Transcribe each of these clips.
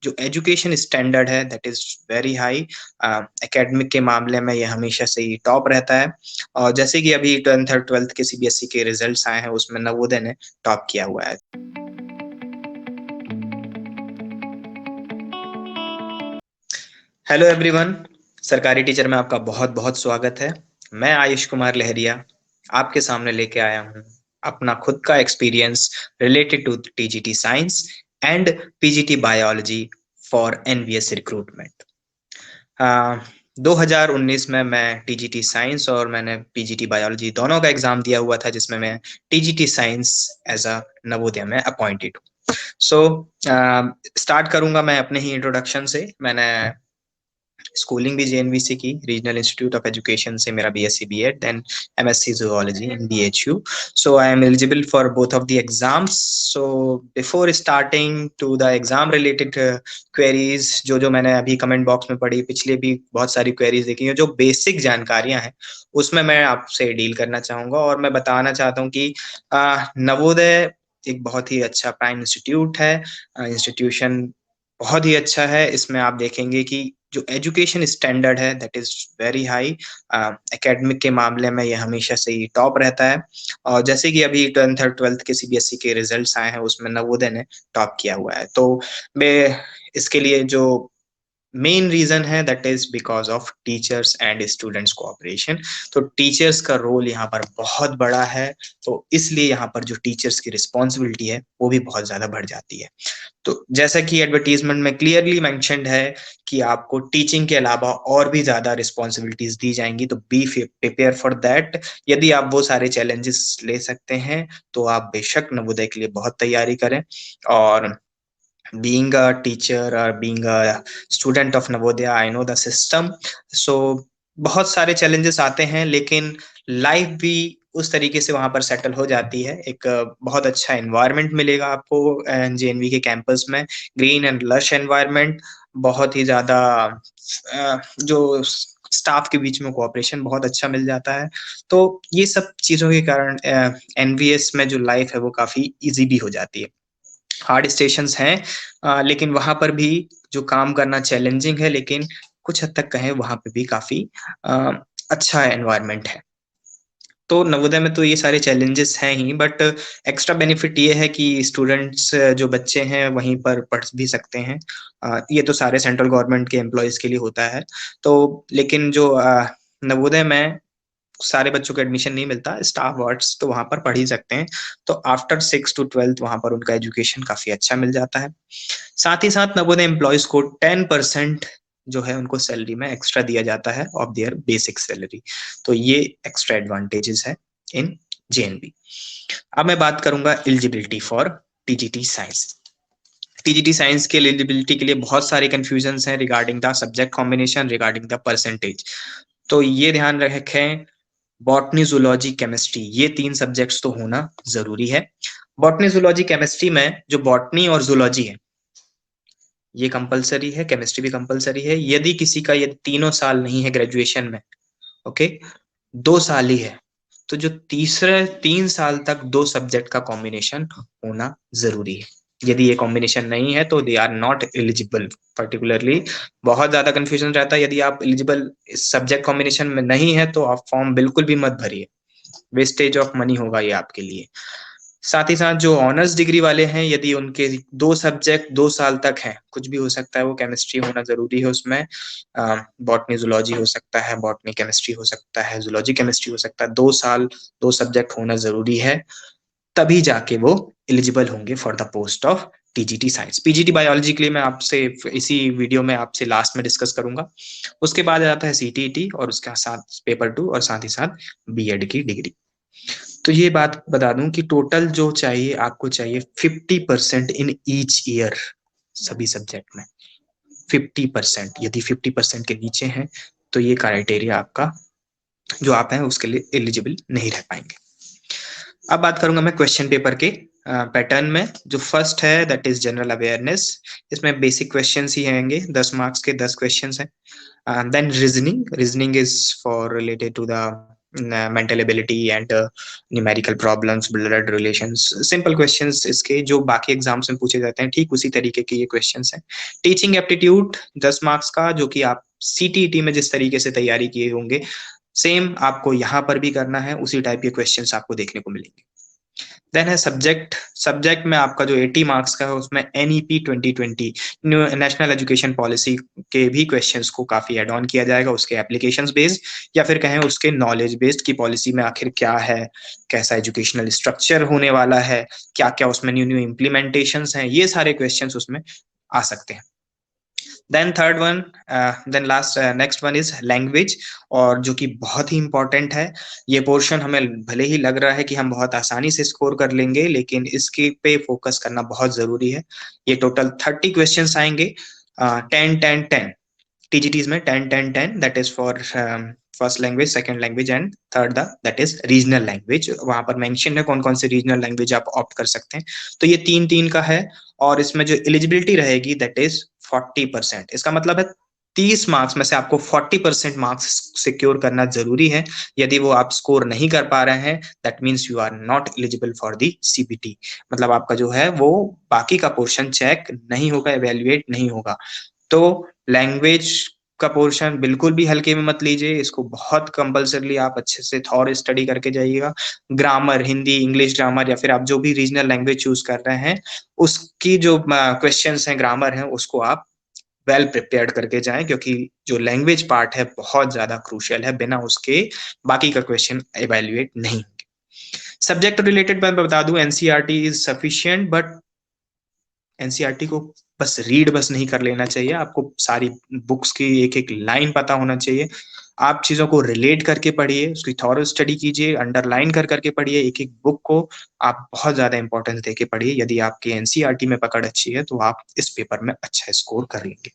जो education standard है that is very high. Academic के मामले में ये हमेशा से ही टॉप रहता है। और जैसे कि अभी 10th और 12th के सीबीएसई के रिजल्ट्स आए हैं, उसमें नवोदय ने टॉप किया हुआ है। हेलो एवरीवन, सरकारी टीचर में आपका बहुत बहुत स्वागत है। मैं आयुष कुमार लहरिया आपके सामने लेके आया हूँ अपना खुद का experience related to TGT science and PGT biology for NVS recruitment. 2019 में मैं टीजीटी साइंस और मैंने पीजीटी बायोलॉजी दोनों का एग्जाम दिया हुआ था, जिसमें मैं TGT science as a Navodaya में अपॉइंटेड हूँ। सो स्टार्ट करूंगा मैं अपने ही इंट्रोडक्शन से। मैंने स्कूलिंग भी जेएनवी से की, रीजनल इंस्टीट्यूट ऑफ एजुकेशन से मेरा BSc BEd, then MSc zoology in BHU. So I am eligible for both of the exams. So before starting to the exam related queries, जो मैंने अभी कमेंट बॉक्स में पढ़ी, पिछले भी बहुत सारी क्वेरीज देखी हैं, जो बेसिक जानकारियां हैं उसमें मैं आपसे डील करना चाहूंगा। और मैं बताना चाहता हूँ कि नवोदय एक बहुत ही अच्छा प्राइम इंस्टीट्यूट है। इंस्टीट्यूशन बहुत ही अच्छा है। इसमें आप देखेंगे कि जो एजुकेशन स्टैंडर्ड है that is very high. Academic के मामले में ये हमेशा से ही टॉप रहता है। और जैसे कि अभी 10th और 12th के सीबीएसई के रिजल्ट्स आए हैं, उसमें नवोदय ने टॉप किया हुआ है। तो मैं इसके लिए जो मेन रीजन है that is because of teachers and students cooperation. तो टीचर्स का रोल यहाँ पर बहुत बड़ा है, तो इसलिए यहाँ पर जो टीचर्स की रिस्पॉन्सिबिलिटी है वो भी बहुत ज्यादा बढ़ जाती है। तो जैसा कि एडवर्टीजमेंट में क्लियरली मेंशन्ड है कि आपको टीचिंग के अलावा और भी ज्यादा रिस्पॉन्सिबिलिटीज दी जाएंगी, तो बी प्रिपेयर फॉर दैट। यदि आप वो सारे चैलेंजेस ले सकते हैं तो आप बेशक नवोदय के लिए बहुत तैयारी करें। और being a teacher or being a student of Navodaya, I know the system. So बहुत सारे चैलेंजेस आते हैं, लेकिन लाइफ भी उस तरीके से वहां पर सेटल हो जाती है। एक बहुत अच्छा एनवायरनमेंट मिलेगा आपको जेएनवी के कैंपस में, ग्रीन एंड लश एनवायरनमेंट। बहुत ही ज्यादा जो स्टाफ के बीच में कोऑपरेशन बहुत अच्छा मिल जाता है। तो ये सब चीजों के कारण एनवीएस में जो लाइफ है वो काफी इजी भी हो जाती है। हार्ड स्टेशंस हैं, लेकिन वहां पर भी जो काम करना चैलेंजिंग है, लेकिन कुछ हद तक कहें वहां पे भी काफी अ, अच्छा एनवायरनमेंट है। तो नवोदय में तो ये सारे चैलेंजेस हैं ही, बट एक्स्ट्रा बेनिफिट ये है कि स्टूडेंट्स जो बच्चे हैं वहीं पर पढ़ भी सकते हैं। ये तो सारे सेंट्रल गवर्नमेंट के एम्प्लॉयज के लिए होता है। तो लेकिन जो नवोदय में सारे बच्चों को एडमिशन नहीं मिलता, स्टाफ वार्ड्स तो वहां पर पढ़ ही सकते हैं। तो आफ्टर 6 to 12 वहां पर उनका एजुकेशन काफी अच्छा मिल जाता है। साथ ही साथ नवोदय एम्प्लॉयज को 10% जो है उनको सैलरी में एक्स्ट्रा दिया जाता है ऑफ देयर बेसिक सैलरी। तो ये एक्स्ट्रा एडवांटेजेस है इन जेएनबी। अब मैं बात करूंगा eligibility for TGT science. TGT science के एलिजिबिलिटी के लिए बहुत सारे कंफ्यूजन हैं regarding the subject combination, regarding the percentage. तो ये ध्यान रखें, बॉटनी, जूलॉजी, केमिस्ट्री, ये 3 सब्जेक्ट्स तो होना जरूरी है। बॉटनी, जूलॉजी, केमिस्ट्री में जो बॉटनी और जूलॉजी है ये कंपलसरी है, केमिस्ट्री भी कंपलसरी है। यदि किसी का ये तीनों साल नहीं है ग्रेजुएशन में, ओके, 2 साल ही है, तो जो तीसरे 3 साल तक 2 सब्जेक्ट का कॉम्बिनेशन होना जरूरी है। यदि ये कॉम्बिनेशन नहीं है तो they are not eligible. Particularly बहुत ज्यादा कंफ्यूजन रहता है, यदि आप एलिजिबल सब्जेक्ट कॉम्बिनेशन में नहीं है तो आप फॉर्म बिल्कुल भी मत भरिए, वेस्टेज ऑफ मनी होगा ये आपके लिए। साथ ही साथ जो ऑनर्स डिग्री वाले हैं, यदि उनके 2 सब्जेक्ट 2 साल तक हैं, कुछ भी हो सकता है, वो केमिस्ट्री होना जरूरी है उसमें, बॉटनी जूलॉजी हो सकता है, बॉटनी केमिस्ट्री हो सकता है, जूलॉजी केमिस्ट्री हो सकता है, 2 साल 2 सब्जेक्ट होना जरूरी है, तभी जाके वो एलिजिबल होंगे for the post of TGT science. PGT biology के लिए मैं आपसे इसी वीडियो में आपसे लास्ट में डिस्कस करूंगा। उसके बाद आता है सीटीईटी और उसके साथ पेपर 2 और साथ ही साथ बीएड की डिग्री। तो ये बात बता दूं कि टोटल जो चाहिए आपको चाहिए 50% इन ईच ईयर, सभी सब्जेक्ट में 50%। यदि 50% के नीचे हैं तो ये क्राइटेरिया आपका जो आप हैं उसके लिए एलिजिबल नहीं रह पाएंगे। अब बात करूंगा मैं क्वेश्चन पेपर के पैटर्न में। जो फर्स्ट है दैट इज जनरल अवेयरनेस। इसमें बेसिक क्वेश्चंस ही आएंगे, 10 मार्क्स के 10 क्वेश्चंस हैं। Then reasoning is for related to the mental ability and numerical problems, blood relations, simple questions इसके जो बाकी एग्जाम्स में पूछे जाते हैं, ठीक उसी तरीके के ये क्वेश्चंस हैं। टीचिंग एप्टीट्यूड 10 मार्क्स का, जो कि आप सीटीईटी में जिस तरीके से तैयारी किए होंगे सेम आपको यहाँ पर भी करना है, उसी टाइप के क्वेश्चंस आपको देखने को मिलेंगे। देन है सब्जेक्ट। सब्जेक्ट में आपका जो 80 मार्क्स का है उसमें एनईपी 2020 नेशनल एजुकेशन पॉलिसी के भी क्वेश्चंस को काफी एड ऑन किया जाएगा, उसके एप्लीकेशंस बेस्ड या फिर कहें उसके नॉलेज बेस्ड की पॉलिसी में आखिर क्या है, कैसा एजुकेशनल स्ट्रक्चर होने वाला है, क्या क्या उसमें न्यू न्यू इम्प्लीमेंटेशंस हैं, ये सारे क्वेश्चंस उसमें आ सकते हैं। Then third one, then last next one is language, और जो कि बहुत ही इंपॉर्टेंट है। ये पोर्शन हमें भले ही लग रहा है कि हम बहुत आसानी से स्कोर कर लेंगे, लेकिन इसके पे फोकस करना बहुत जरूरी है। ये टोटल 30 क्वेश्चंस आएंगे, 10-10-10 टीजीटीज में, 10-10-10 that is for first language, second language and third that is regional language. वहां पर मेंशन है कौन कौन से रीजनल लैंग्वेज आप ऑप्ट कर सकते हैं। तो ये 3-3 का है, और इसमें जो एलिजिबिलिटी रहेगी दैट इज 40%। इसका मतलब है 30 मार्क्स में से आपको 40% मार्क्स सिक्योर करना जरूरी है। यदि वो आप स्कोर नहीं कर पा रहे हैं, that means you are not eligible for the CBT. मतलब आपका जो है वो बाकी का पोर्शन चेक नहीं होगा, एवेल्युएट नहीं होगा। तो लैंग्वेज का पोर्शन बिल्कुल भी हल्के में मत लीजिए, इसको बहुत कंपल्सरली आप अच्छे से थॉर स्टडी करके जाइएगा। ग्रामर, हिंदी, इंग्लिश ग्रामर, या फिर आप जो भी रीजनल लैंग्वेज चूज कर रहे हैं उसकी जो क्वेश्चंस हैं, ग्रामर है, उसको आप वेल प्रिपेयर्ड करके जाएं, क्योंकि जो लैंग्वेज पार्ट है बहुत ज्यादा क्रूशियल है, बिना उसके बाकी का क्वेश्चन एवेल्युएट नहीं। सब्जेक्ट रिलेटेड मैं बता दूं, NCERT is sufficient, but NCERT को बस रीड बस नहीं कर लेना चाहिए, आपको सारी बुक्स की एक एक लाइन पता होना चाहिए। आप चीजों को रिलेट करके पढ़िए, उसकी थॉरो स्टडी कीजिए, अंडरलाइन कर करके पढ़िए, एक एक बुक को आप बहुत ज्यादा इंपॉर्टेंस देके पढ़िए। यदि आपकी एनसीईआरटी में पकड़ अच्छी है तो आप इस पेपर में अच्छा स्कोर कर लेंगे।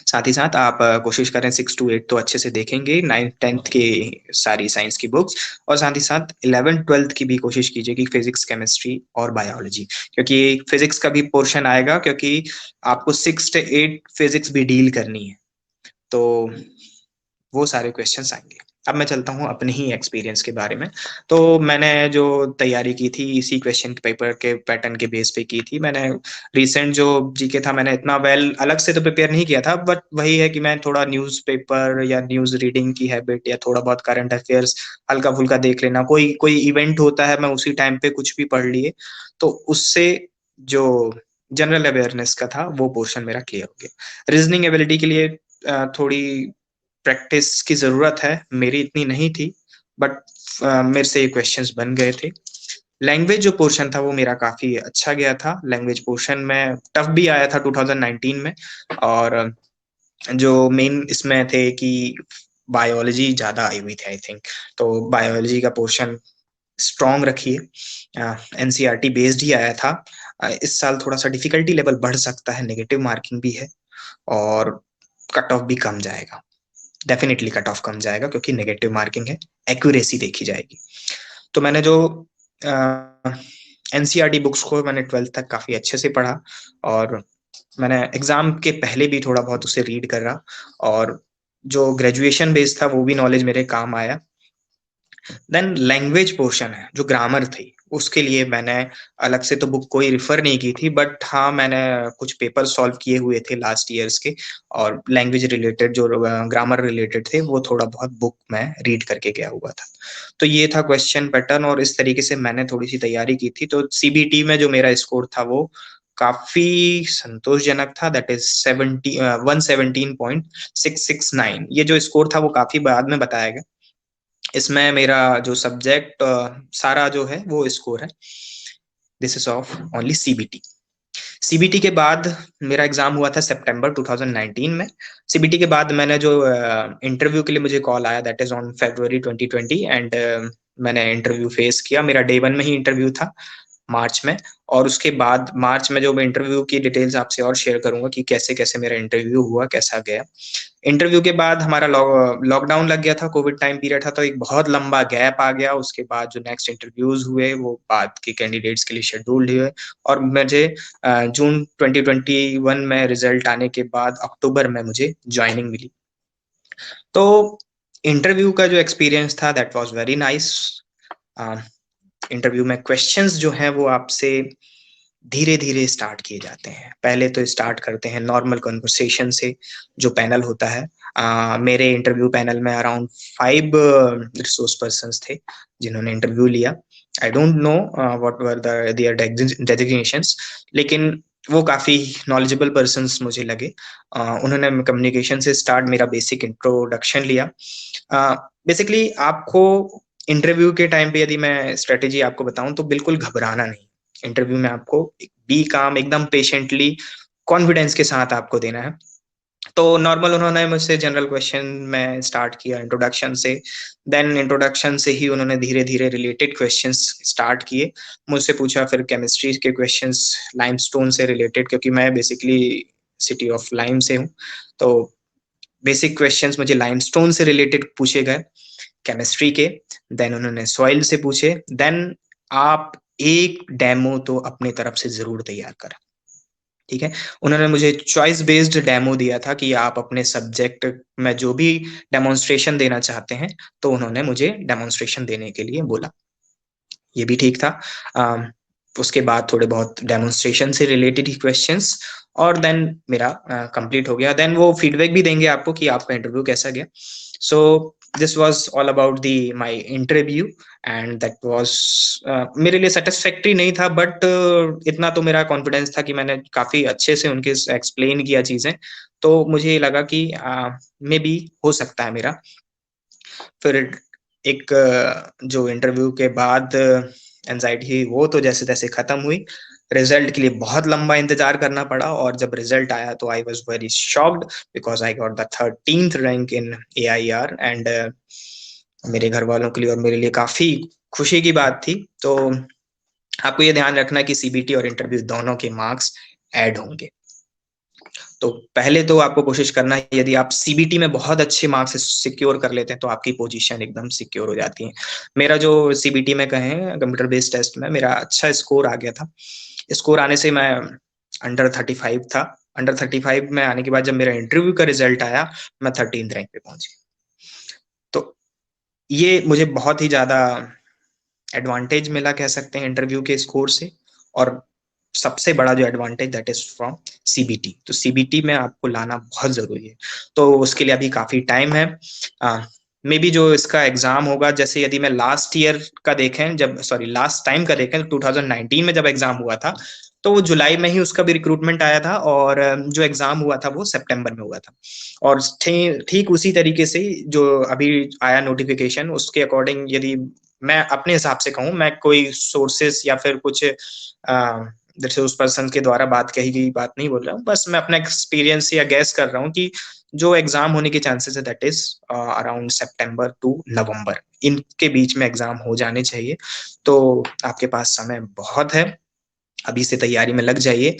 साथ ही साथ आप कोशिश करें 6 to 8 तो अच्छे से देखेंगे, 9th 10th की सारी साइंस की बुक्स, और साथ ही साथ 11th 12th की भी कोशिश कीजिए कि फिजिक्स, केमिस्ट्री और बायोलॉजी, क्योंकि फिजिक्स का भी पोर्शन आएगा, क्योंकि आपको 6 to 8 फिजिक्स भी डील करनी है, तो वो सारे क्वेश्चंस आएंगे। अब मैं चलता हूँ अपने ही एक्सपीरियंस के बारे में। तो मैंने जो तैयारी की थी इसी क्वेश्चन पेपर के पैटर्न के बेस पे की थी। मैंने रिसेंट जो जीके था मैंने इतना वेल अलग से तो प्रिपेयर नहीं किया था, बट वही है कि मैं थोड़ा न्यूज़पेपर या न्यूज़ रीडिंग की हैबिट या थोड़ा बहुत करंट अफेयर्स हल्का फुल्का देख लेना, कोई कोई इवेंट होता है मैं उसी टाइम पे कुछ भी पढ़ लिए, तो उससे जो जनरल अवेयरनेस का था वो पोर्शन मेरा क्लियर हो गया। रीजनिंग एबिलिटी के लिए थोड़ी प्रैक्टिस की जरूरत है, मेरी इतनी नहीं थी, बट मेरे से ये क्वेश्चंस बन गए थे। लैंग्वेज जो पोर्शन था वो मेरा काफी अच्छा गया था। लैंग्वेज पोर्शन में टफ भी आया था 2019 में, और जो मेन इसमें थे कि बायोलॉजी ज्यादा आई हुई थी आई थिंक, तो बायोलॉजी का पोर्शन स्ट्रॉन्ग रखिए। एनसीईआरटी बेस्ड ही आया था। इस साल थोड़ा सा डिफिकल्टी लेवल बढ़ सकता है, नेगेटिव मार्किंग भी है, और कट ऑफ भी कम जाएगा, डेफिनेटली कट ऑफ कम जाएगा, क्योंकि नेगेटिव मार्किंग है, एक्यूरेसी देखी जाएगी। तो मैंने जो एनसीईआरटी बुक्स को मैंने 12th तक काफी अच्छे से पढ़ा, और मैंने एग्जाम के पहले भी थोड़ा बहुत उसे रीड कर रहा, और जो ग्रेजुएशन बेस्ड था वो भी नॉलेज मेरे काम आया। देन लैंग्वेज पोर्शन है जो ग्रामर थी, उसके लिए मैंने अलग से तो बुक कोई रिफर नहीं की थी, बट हाँ मैंने कुछ पेपर सॉल्व किए हुए थे लास्ट ईयर्स के, और लैंग्वेज रिलेटेड जो ग्रामर रिलेटेड थे वो थोड़ा बहुत बुक में रीड करके गया हुआ था। तो ये था क्वेश्चन पैटर्न, और इस तरीके से मैंने थोड़ी सी तैयारी की थी। तो सीबीटी में जो मेरा स्कोर था वो काफी संतोषजनक था, दैट इज 117.669। ये जो स्कोर था वो काफी बाद में बताया गया। इसमें मेरा जो सब्जेक्ट सारा जो है वो स्कोर है, this is of only CBT. CBT के बाद मेरा एग्जाम हुआ था सितंबर 2019 में। सीबीटी के बाद मैंने जो इंटरव्यू के लिए मुझे कॉल आया that is on February 2020, and मैंने इंटरव्यू फेस किया। मेरा डे 1 में ही इंटरव्यू था, मार्च में, और उसके बाद मार्च में जो मैं इंटरव्यू की डिटेल्स आपसे और शेयर करूंगा कि कैसे कैसे मेरा इंटरव्यू हुआ, कैसा गया। इंटरव्यू के बाद हमारा लॉकडाउन लग गया था, कोविड टाइम पीरियड था, तो एक बहुत लंबा गैप आ गया। उसके बाद जो नेक्स्ट इंटरव्यूज हुए वो बाद के कैंडिडेट्स के लिए शेड्यूल्ड हुए, और मुझे जून 2021 में रिजल्ट आने के बाद अक्टूबर में मुझे ज्वाइनिंग मिली। तो इंटरव्यू का जो एक्सपीरियंस था that was very nice. Interview में क्वेश्चंस जो हैं वो आपसे धीरे धीरे स्टार्ट किए जाते हैं। पहले तो स्टार्ट करते हैं नॉर्मल कन्वर्सेशन से, जो पैनल होता है। मेरे इंटरव्यू पैनल में अराउंड 5 रिसोर्स पर्सन्स थे जिन्होंने इंटरव्यू लिया। I don't know what were their designations, लेकिन वो काफी नॉलेजेबल पर्सन्स मुझे लगे। उन्होंने कम्युनिकेशन से स्टार्ट मेरा बेसिक इंट्रोडक्शन लिया। बेसिकली आपको इंटरव्यू के टाइम पे यदि मैं स्ट्रेटेजी आपको बताऊं तो बिल्कुल घबराना नहीं। इंटरव्यू में आपको बी काम, एकदम पेशेंटली, कॉन्फिडेंस के साथ आपको देना है। तो नॉर्मल उन्होंने मुझसे जनरल क्वेश्चन में स्टार्ट किया इंट्रोडक्शन से। देन इंट्रोडक्शन से ही उन्होंने धीरे धीरे रिलेटेड क्वेश्चंस स्टार्ट किए। मुझसे पूछा फिर केमिस्ट्री के क्वेश्चंस, लाइमस्टोन से रिलेटेड, क्योंकि मैं बेसिकली सिटी ऑफ लाइम से हूँ। तो बेसिक क्वेश्चंस मुझे लाइमस्टोन से रिलेटेड पूछे गए केमिस्ट्री के। देन उन्होंने सॉइल से पूछे। देन आप एक डेमो तो अपने तरफ से जरूर तैयार करें, ठीक है। उन्होंने मुझे चॉइस बेस्ड डेमो दिया था कि आप अपने सब्जेक्ट में जो भी डेमोन्स्ट्रेशन देना चाहते हैं, तो उन्होंने मुझे डेमोन्स्ट्रेशन देने के लिए बोला। ये भी ठीक था। उसके बाद थोड़े बहुत डेमोन्स्ट्रेशन से रिलेटेड ही क्वेश्चंस, और देन मेरा कंप्लीट हो गया। देन वो फीडबैक भी देंगे आपको कि आपका इंटरव्यू कैसा गया। So this was all about the my interview, and that was मेरे लिए सेटिस्फैक्ट्री नहीं था, बट इतना तो मेरा कॉन्फिडेंस था कि मैंने काफी अच्छे से उनके एक्सप्लेन किया चीजें, तो मुझे लगा कि मे बी हो सकता है मेरा। फिर एक जो इंटरव्यू के बाद एंजाइटी, वो तो जैसे तैसे खत्म हुई। रिजल्ट के लिए बहुत लंबा इंतजार करना पड़ा, और जब रिजल्ट आया तो I was very shocked because I got the 13th rank in AIR, and मेरे घर वालों के लिए और मेरे लिए काफी खुशी की बात थी। तो आपको ये ध्यान रखना कि CBT और इंटरव्यू दोनों के मार्क्स ऐड होंगे। तो पहले तो आपको कोशिश करना है, यदि आप CBT में बहुत अच्छे मार्क्स सिक्योर कर लेते हैं तो आपकी पोजीशन एकदम सिक्योर हो जाती है। मेरा जो CBT में कहें, कंप्यूटर बेस्ड टेस्ट में मेरा अच्छा स्कोर आ गया था। स्कोर आने से मैं अंडर 35 था। अंडर 35 में आने के बाद जब मेरा इंटरव्यू का रिजल्ट आया, मैं 13th रैंक पे पहुंच गया। तो ये मुझे बहुत ही ज्यादा एडवांटेज मिला कह सकते हैं इंटरव्यू के स्कोर से। और सबसे बड़ा जो advantage that is from CBT। तो CBT में आपको लाना बहुत जरूरी है। तो उसके लिए अभी काफी टाइम है। मे बी जो इसका एग्जाम होगा, जैसे यदि मैं लास्ट ईयर का देखें, जब सॉरी लास्ट टाइम का देखें 2019 में जब एग्जाम हुआ था, तो वो जुलाई में ही उसका भी रिक्रूटमेंट आया था, और जो एग्जाम हुआ था वो सितंबर में हुआ था। और ठीक उसी तरीके से जो अभी आया नोटिफिकेशन, उसके अकॉर्डिंग यदि मैं अपने हिसाब से कहूँ, मैं कोई सोर्सेस या फिर कुछ जैसे उस पर्सन के द्वारा बात कही गई बात नहीं बोल रहा हूँ, बस मैं अपना एक्सपीरियंस या गैस कर रहा हूँ कि जो एग्जाम होने के चांसेस है that is around September to November, इनके बीच में एग्जाम हो जाने चाहिए। तो आपके पास समय बहुत है, अभी से तैयारी में लग जाइए।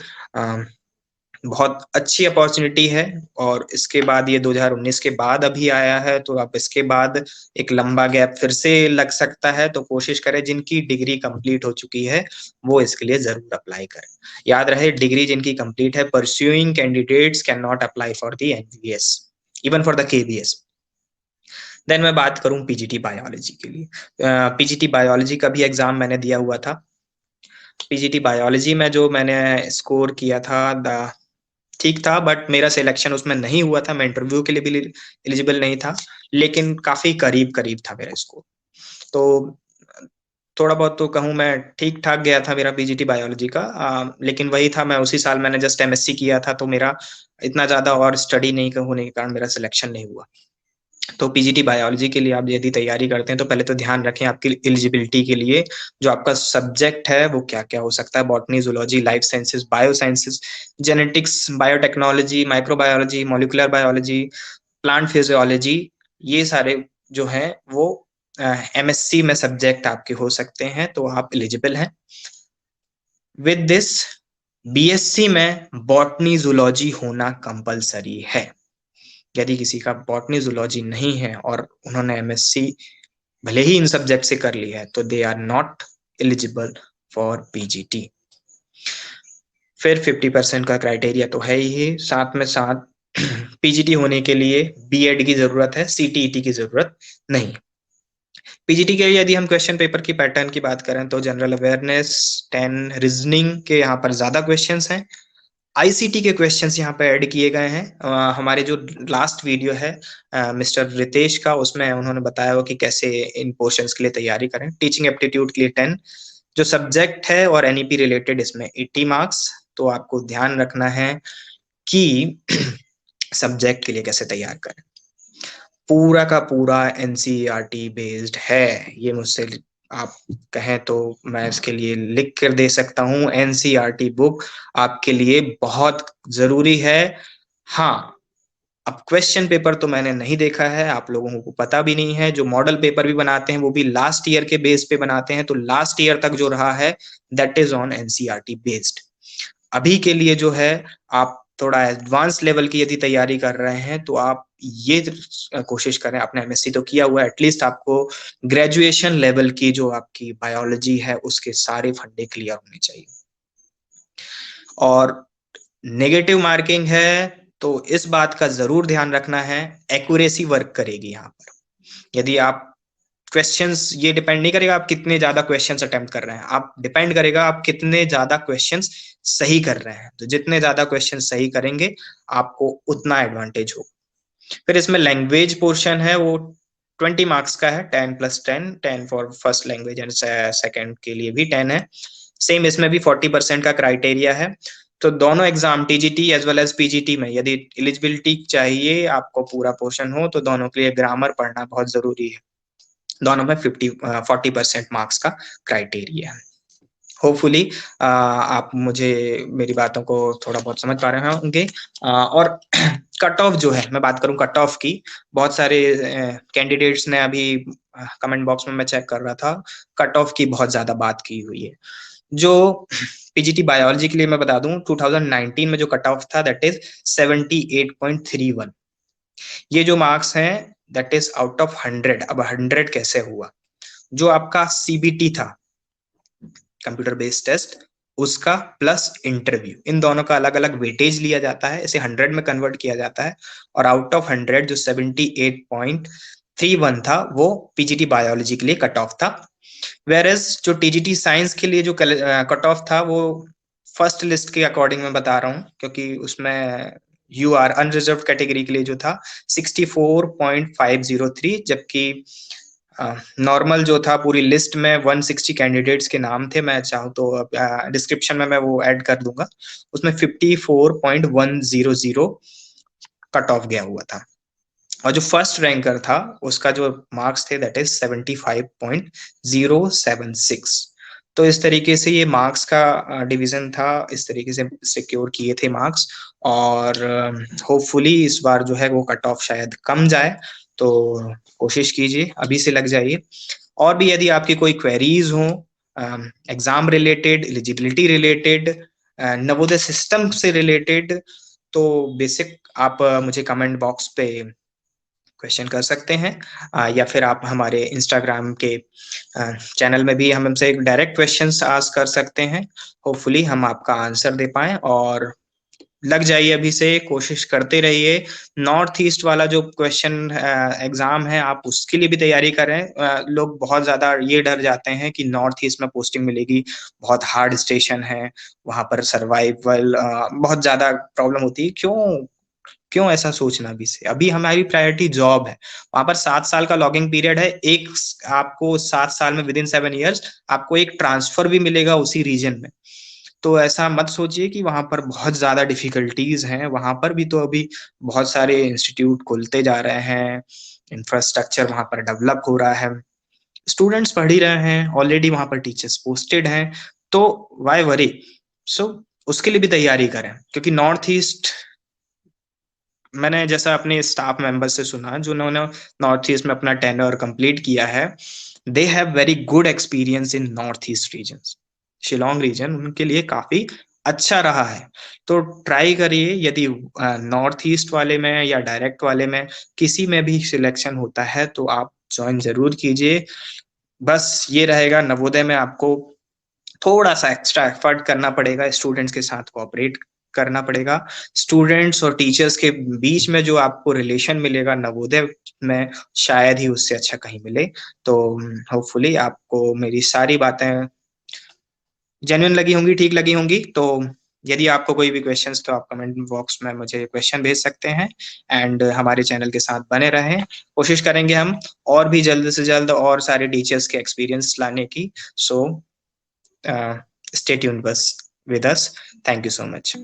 बहुत अच्छी अपॉर्चुनिटी है। और इसके बाद ये 2019 के बाद अभी आया है, तो अब इसके बाद एक लंबा गैप फिर से लग सकता है। तो कोशिश करें जिनकी डिग्री कंप्लीट हो चुकी है वो इसके लिए जरूर अप्लाई करें। याद रहे, डिग्री जिनकी कंप्लीट है, pursuing candidates can not apply for the NVS, even for the KBS। Then मैं बात करूं PGT बायोलॉजी के लिए। PGT बायोलॉजी का भी एग्जाम मैंने दिया हुआ था। PGT बायोलॉजी में जो मैंने स्कोर किया था, ठीक था, बट मेरा सिलेक्शन उसमें नहीं हुआ था। मैं इंटरव्यू के लिए भी एलिजिबल नहीं था, लेकिन काफी करीब करीब था मेरा स्कोर। तो थोड़ा बहुत तो कहूँ मैं, ठीक ठाक गया था मेरा PGT बायोलॉजी का। लेकिन वही था, मैं उसी साल मैंने जस्ट MSc किया था, तो मेरा इतना ज्यादा और स्टडी नहीं होने के कारण मेरा सिलेक्शन नहीं हुआ। तो PGT बायोलॉजी के लिए आप यदि तैयारी करते हैं तो पहले तो ध्यान रखें आपकी एलिजिबिलिटी के लिए जो आपका सब्जेक्ट है वो क्या क्या हो सकता है। Botany, zoology, life sciences, bio sciences, genetics, biotechnology, microbiology, molecular biology, plant physiology, ये सारे जो हैं वो MSc में सब्जेक्ट आपके हो सकते हैं, तो आप एलिजिबल हैं। विद दिस BSc में बॉटनी, जूलॉजी होना कंपलसरी है। यदि किसी का बॉटनी, जूलॉजी नहीं है और उन्होंने MSc भले ही इन सब्जेक्ट से कर लिया है, तो they are not eligible for PGT। फिर 50% का क्राइटेरिया तो है ही, साथ में साथ पीजीटी होने के लिए बीएड की जरूरत है, सीटीईटी की जरूरत नहीं। पीजीटी के लिए यदि हम क्वेश्चन पेपर की पैटर्न की बात करें तो जनरल अवेयरनेस, 10 रीजनिंग के यहाँ पर ज्यादा क्वेश्चंस हैं। आईसीटी के क्वेश्चंस यहाँ पे ऐड किए गए हैं। हमारे जो लास्ट वीडियो है मिस्टर रितेश का, उसमें उन्होंने बताया हुआ कि कैसे इन पोर्शंस के लिए तैयारी करें। टीचिंग एप्टीट्यूड के लिए 10, जो सब्जेक्ट है और एनईपी रिलेटेड इसमें 80 मार्क्स। तो आपको ध्यान रखना है कि सब्जेक्ट के लिए कैसे तैयार करें। पूरा का पूरा एनसीईआरटी बेस्ड है। ये मुझसे आप कहें तो मैं इसके लिए लिख कर दे सकता हूँ, एनसीईआरटी बुक आपके लिए बहुत जरूरी है। हाँ, अब क्वेश्चन पेपर तो मैंने नहीं देखा है, आप लोगों को पता भी नहीं है। जो मॉडल पेपर भी बनाते हैं वो भी लास्ट ईयर के बेस पे बनाते हैं, तो लास्ट ईयर तक जो रहा है that is on NCERT based. अभी के लिए जो है, आप थोड़ा एडवांस लेवल की यदि तैयारी कर रहे हैं तो आप ये कोशिश करें, आपने एमएससी तो किया हुआ है, एटलीस्ट आपको ग्रेजुएशन लेवल की जो आपकी बायोलॉजी है उसके सारे फंडे क्लियर होने चाहिए। और नेगेटिव मार्किंग है तो इस बात का जरूर ध्यान रखना है, एक्यूरेसी वर्क करेगी यहाँ पर। यदि आप क्वेश्चंस, ये डिपेंड नहीं करेगा आप कितने ज्यादा क्वेश्चंस अटेम्प्ट कर रहे हैं, आप डिपेंड करेगा आप कितने ज्यादा क्वेश्चंस सही कर रहे हैं। तो जितने ज्यादा क्वेश्चन सही करेंगे आपको उतना एडवांटेज हो। फिर इसमें लैंग्वेज पोर्शन है, वो 20 मार्क्स का है, 10+10, 10 for first language and second के लिए भी 10 है। सेम इसमें भी 40% का क्राइटेरिया है। तो दोनों exam TGT as well as PGT में यदि एलिजिबिलिटी चाहिए आपको पूरा पोर्शन हो, तो दोनों के लिए ग्रामर पढ़ना बहुत जरूरी है। दोनों में 40% मार्क्स का क्राइटेरिया है। होपफुली आप मुझे मेरी बातों को थोड़ा बहुत समझ पा रहे होंगे। और कट ऑफ जो है, मैं बात करूं कट ऑफ की, बहुत सारे कैंडिडेट्स ने अभी कमेंट बॉक्स में मैं चेक कर रहा था, कट ऑफ की बहुत ज्यादा बात की हुई है। जो पीजीटी बायोलॉजी के लिए मैं बता दूं, 2019 में जो कट ऑफ था दैट इज 78.31। ये जो मार्क्स हैं दैट इज आउट ऑफ 100। अब 100 कैसे हुआ? जो आपका सीबीटी था, कंप्यूटर बेस्ड टेस्ट, उसका प्लस इंटरव्यू, इन दोनों का अलग अलग वेटेज लिया जाता है, इसे 100 में कन्वर्ट किया जाता है, और आउट ऑफ 100 जो 78.31 था वो पीजीटी बायोलॉजी के लिए कट ऑफ था। वेयर एज जो टीजीटी साइंस के लिए जो कट ऑफ था वो फर्स्ट लिस्ट के अकॉर्डिंग मैं बता रहा हूँ, क्योंकि उसमें यू आर अनरिजर्व कैटेगरी के लिए जो था 64.503, जबकि नॉर्मल जो था पूरी लिस्ट में 160 कैंडिडेट्स के नाम थे। मैं चाहूँ तो डिस्क्रिप्शन में मैं वो ऐड कर दूंगा, उसमें 54.100 कट ऑफ गया हुआ था। और जो फर्स्ट रैंकर था उसका जो मार्क्स थे दैट इज 75.076। तो इस तरीके से ये मार्क्स का डिवीजन था, इस तरीके से सिक्योर किए थे मार्क्स। और होपफुली इस बार जो है वो कट ऑफ शायद कम जाए, तो कोशिश कीजिए अभी से लग जाइए। और भी यदि आपकी कोई क्वेरीज हो exam related, eligibility related, Navodaya system से रिलेटेड, तो बेसिक आप मुझे कमेंट बॉक्स पे क्वेश्चन कर सकते हैं, या फिर आप हमारे इंस्टाग्राम के चैनल में भी हम हमसे डायरेक्ट क्वेश्चंस आस्क कर सकते हैं। होपफुली हम आपका आंसर दे पाएं, और लग जाइए अभी से, कोशिश करते रहिए। नॉर्थ ईस्ट वाला जो क्वेश्चन एग्जाम है आप उसके लिए भी तैयारी करें। लोग बहुत ज्यादा ये डर जाते हैं कि नॉर्थ ईस्ट में पोस्टिंग मिलेगी, बहुत हार्ड स्टेशन है, वहां पर सर्वाइवल बहुत ज्यादा प्रॉब्लम होती है। क्यों क्यों ऐसा सोचना? अभी से, अभी हमारी प्रायोरिटी जॉब है। वहां पर 7 साल का लॉगिंग पीरियड है, एक आपको 7 साल में विद इन 7 ईयर्स आपको एक ट्रांसफर भी मिलेगा उसी रीजन में। तो ऐसा मत सोचिए कि वहां पर बहुत ज्यादा डिफिकल्टीज हैं, वहां पर भी तो अभी बहुत सारे इंस्टीट्यूट खुलते जा रहे हैं, इंफ्रास्ट्रक्चर वहां पर डेवलप हो रहा है, स्टूडेंट्स पढ़ ही रहे हैं, ऑलरेडी वहां पर टीचर्स पोस्टेड हैं, तो वाई वरी। सो उसके लिए भी तैयारी करें, क्योंकि नॉर्थ ईस्ट, मैंने जैसा अपने स्टाफ मेंबर से सुना जिन्होंने नॉर्थ ईस्ट में अपना टेन्योर कंप्लीट किया है, they have very good experience in north east region. Shillong region उनके लिए काफी अच्छा रहा है। तो ट्राई करिए, यदि नॉर्थ ईस्ट वाले में या डायरेक्ट वाले में किसी में भी सिलेक्शन होता है तो आप ज्वाइन जरूर कीजिए। बस ये रहेगा, नवोदय में आपको थोड़ा सा एक्स्ट्रा एफर्ट करना पड़ेगा, स्टूडेंट्स के साथ कोऑपरेट करना पड़ेगा। स्टूडेंट्स और टीचर्स के बीच में जो आपको रिलेशन मिलेगा नवोदय में, शायद ही उससे अच्छा कहीं मिले। तो होपफुली आपको मेरी सारी बातें जेन्युइन लगी होंगी, ठीक लगी होंगी। तो यदि आपको कोई भी क्वेश्चंस तो आप कमेंट बॉक्स में मुझे क्वेश्चन भेज सकते हैं एंड हमारे चैनल के साथ बने रहें। कोशिश करेंगे हम और भी जल्द से जल्द और सारे टीचर्स के एक्सपीरियंस लाने की। सो स्टे ट्यून्ड बस with us. Thank you so much.